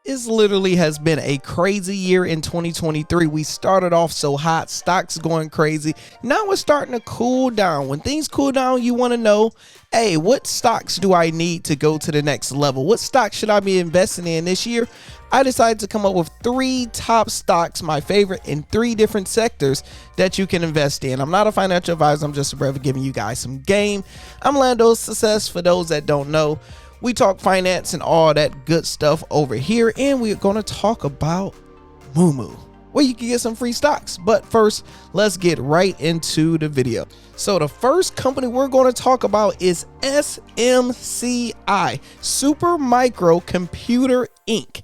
It literally has been a crazy year in 2023. We started off so hot, stocks going crazy. Now we're starting to cool down. When things cool down, you want to know, hey, what stocks do I need to go to the next level? What stocks should I be investing in this year? I decided to come up with 3 top stocks, my favorite, in 3 different sectors that you can invest in. I'm not a financial advisor. I'm just a brother giving you guys some game. I'm Lando Success for those that don't know. We talk finance and all that good stuff over here, and we're going to talk about Moomoo, where you can get some free stocks. But first, let's get right into the video. So the first company we're going to talk about is SMCI, Super Micro Computer Inc.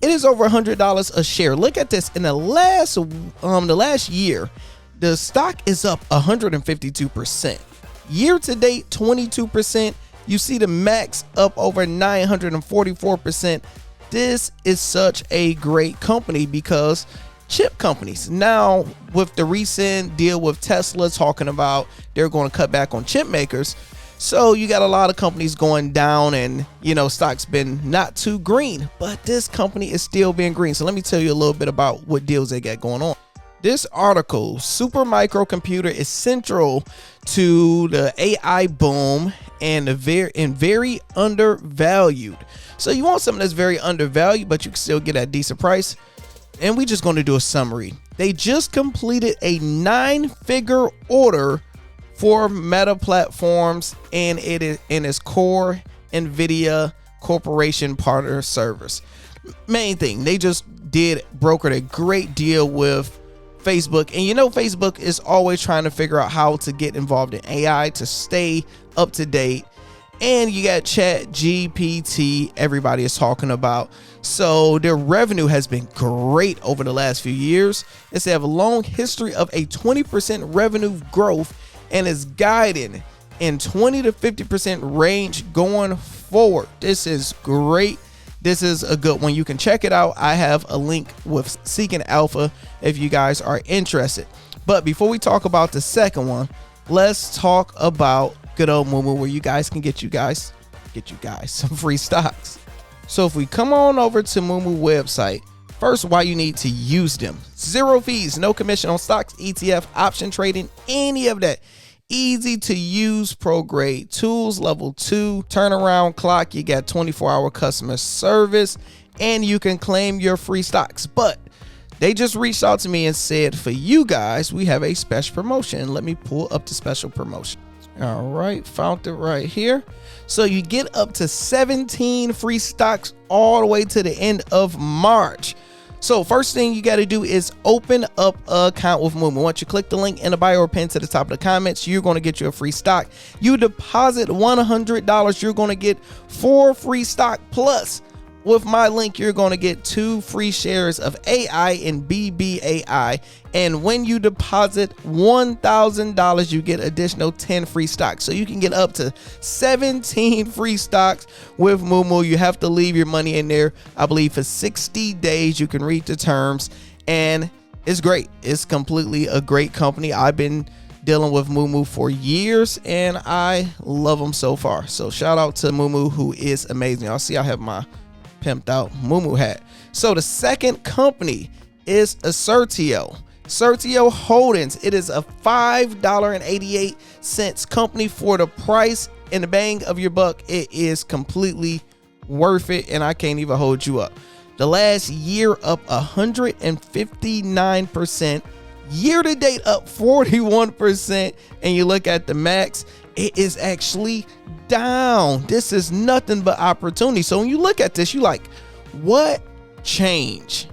It is over $100 a share. Look at this. In the last year, the stock is up 152%. Year to date, 22%. You see the max up over 944%. This is such a great company because chip companies now, with the recent deal with Tesla talking about they're going to cut back on chip makers, so you got a lot of companies going down, and stock's been not too green, but this company is still being green. So let me tell you a little bit about what deals they got going on. This article, Super Microcomputer, is central to the AI boom and very undervalued. So you want something that's very undervalued, but you can still get at a decent price. And we're just going to do a summary. They just completed a 9-figure order for Meta Platforms and it is in its core NVIDIA Corporation partner servers. Main thing, they just brokered a great deal with Facebook, and Facebook is always trying to figure out how to get involved in AI to stay up to date. And you got ChatGPT, everybody is talking about. So their revenue has been great over the last few years. They have a long history of a 20% revenue growth and is guiding in 20 to 50% range going forward. This is great. This is a good one. You can check it out. I have a link with Seeking Alpha if you guys are interested. But before we talk about the second one, let's talk about good old Moomoo, where you guys can get you guys some free stocks. So if we come on over to Moomoo website, first, why you need to use them. 0 fees, no commission on stocks, ETF, option trading, any of that. Easy to use, pro grade tools, level 2 turnaround clock. You got 24-hour customer service, and you can claim your free stocks. But they just reached out to me and said, for you guys, we have a special promotion. Let me pull up the special promotion. All right, found it right here. So you get up to 17 free stocks all the way to the end of March. So first thing you got to do is open up an account with Moomoo. Once you click the link in the bio or pin to the top of the comments, you're going to get you a free stock. You deposit $100, you're going to get 4 free stock, plus with my link, you're going to get 2 free shares of AI and BBAI. And when you deposit $1,000, you get additional 10 free stocks. So you can get up to 17 free stocks with Moomoo. You have to leave your money in there, I believe, for 60 days. You can read the terms, and it's great. It's completely a great company. I've been dealing with Moomoo for years, and I love them so far. So shout out to Moomoo, who is amazing. Y'all see I have my pimped out Moomoo hat. So the second company is Assertio Holdings. It is a $5.88 company. For the price and the bang of your buck, it is completely worth it, and I can't even hold you up. The last year up 159%, year to date up 41%, and you look at the max, it is actually down. This is nothing but opportunity. So when you look at this, you like, what change?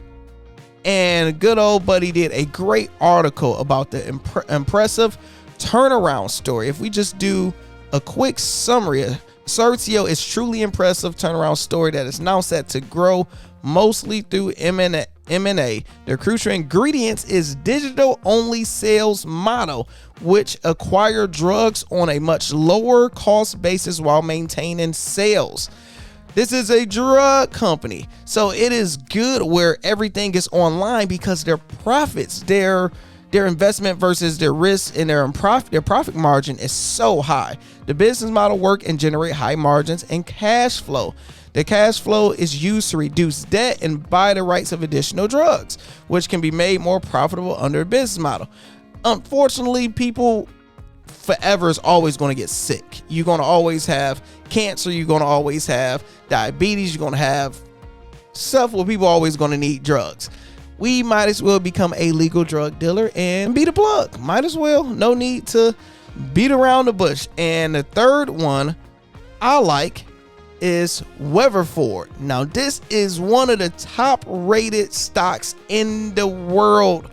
And good old buddy did a great article about the impressive turnaround story. If we just do a quick summary, Assertio is truly impressive turnaround story that is now set to grow mostly through M&A. Their crucial ingredients is digital-only sales model, which acquire drugs on a much lower cost basis while maintaining sales. This is a drug company, so it is good where everything is online because their profits, their investment versus their risk and their profit margin is so high. The business model work and generate high margins and cash flow. The cash flow is used to reduce debt and buy the rights of additional drugs, which can be made more profitable under a business model. Unfortunately, people forever is always going to get sick. You're going to always have cancer. You're going to always have diabetes. You're going to have stuff where people are always going to need drugs. We might as well become a legal drug dealer and be the plug. Might as well. No need to beat around the bush. And the third one I like is Referral. Now, this is one of the top rated stocks in the world.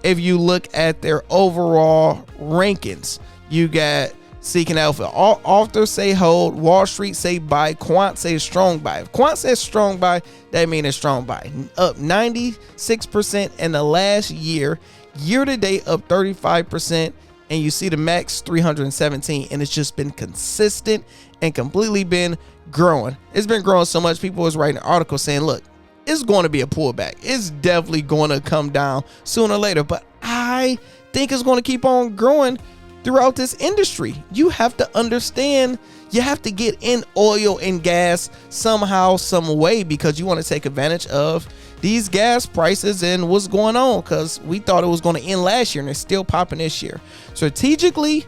If you look at their overall rankings, you got Seeking Alpha. All authors say hold, Wall Street say buy, Quant say strong buy. If Quant says strong buy, that means it's strong buy. Up 96% in the last year. Year to date up 35%. And you see the max 317, and it's just been consistent and completely been growing. It's been growing so much, people was writing articles saying, look, it's going to be a pullback. It's definitely going to come down sooner or later, but I think it's going to keep on growing throughout this industry. You have to understand, you have to get in oil and gas somehow, some way, because you want to take advantage of these gas prices and what's going on, because we thought it was going to end last year and it's still popping this year. Strategically,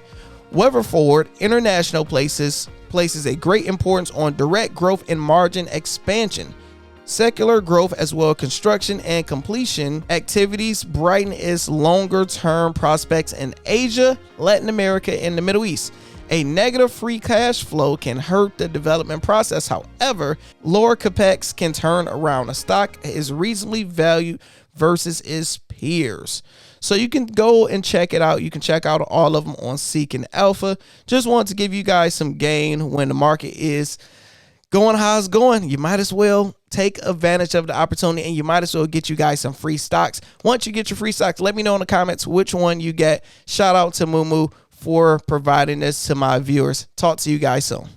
Referral International places a great importance on direct growth and margin expansion. Secular growth as well as construction and completion activities brighten its longer term prospects in Asia, Latin America, and the Middle East. A negative free cash flow can hurt the development process. However, lower capex can turn around. A stock is reasonably valued versus its peers. So you can go and check it out. You can check out all of them on Seeking Alpha. Just want to give you guys some gain when the market is going how it's going. You might as well take advantage of the opportunity, and you might as well get you guys some free stocks. Once you get your free stocks, let me know in the comments which one you get. Shout out to Moomoo for providing this to my viewers. Talk to you guys soon.